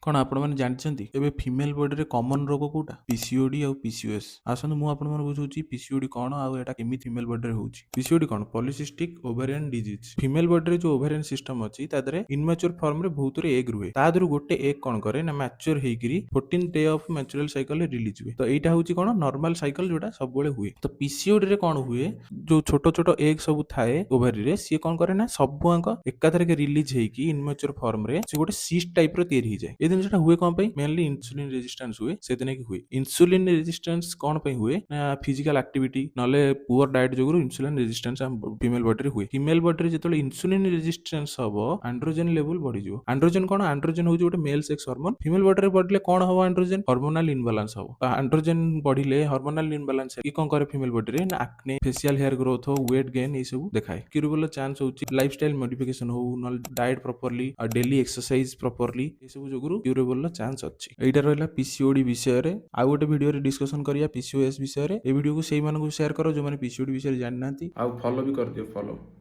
कौन आपण मैंने जानते एबे फीमेल बॉडी रे कॉमन रोग कोटा पीसीओडी और पीसीओएस आसंतु मु आपण मन बुझुची पीसीओडी कौन आ एटा केमी फीमेल बॉडी रे होउची पीसीओडी कौन polycystic ovarian disease female body रे जो ओवेरियन सिस्टम अछि ता दरे इनमैच्योर फॉर्म रे बहुत रे एग रुहे ता दरे गोटे एग कौन करे ना मैच्योर हेकरी 14 डे ऑफ मैच्योरल साइकिल रे रिलीज हुए तो एटा होउची कौन नॉर्मल साइकिल जोटा सब बेले हुए तो पीसीओडी रे कौन हुए जो छोटो छोटो एग सब थाए ओवरी रे सी कौन करे ना सबुआंक एकाथरे के रिलीज हेकी इनमैच्योर फॉर्म रे से गोटे सीस्ट टाइप रो तैयारी हो जाए ए जिनटा हुए कौन पे मेनली इंसुलिन रेजिस्टेंस हुए से दिन की हुए इंसुलिन रेजिस्टेंस कौन पे हुए ना फिजिकल एक्टिविटी नले पुअर डाइट जोगुरु इंसुलिन रेजिस्टेंस फीमेल बॉडी रे हुए फीमेल बॉडी रे जेतले इंसुलिन रेजिस्टेंस हबो एंड्रोजन लेवल बढ़ी जिवो एंड्रोजन होउची गोटे male sex hormone female body रे बढ़ले कौन हबो एंड्रोजन हार्मोनल इनबैलेंस हबो एंड्रोजन बढ़िले हार्मोनल इनबैलेंस की कौन करे फीमेल बॉडी रे ना एक्ने फेशियल हेयर ग्रोथ हो वेट गेन ए सब देखाए क्यूरेबल चांस होउची लाइफस्टाइल मॉडिफिकेशन हो नल डाइट प्रॉपर्ली और डेली एक्सरसाइज प्रॉपर्ली ए सब जोगुरु क्यूरेबल चांस अछि एटा रहला पीसीओडी विषय रे आ गोटे वीडियो रे डिस्कशन करिया पीसीओएस विषय रे ए वीडियो को सेही मानकु शेयर करो जो माने पीसीओडी विषय रे जानि नांती आ फॉलो भी कर दियो फॉलो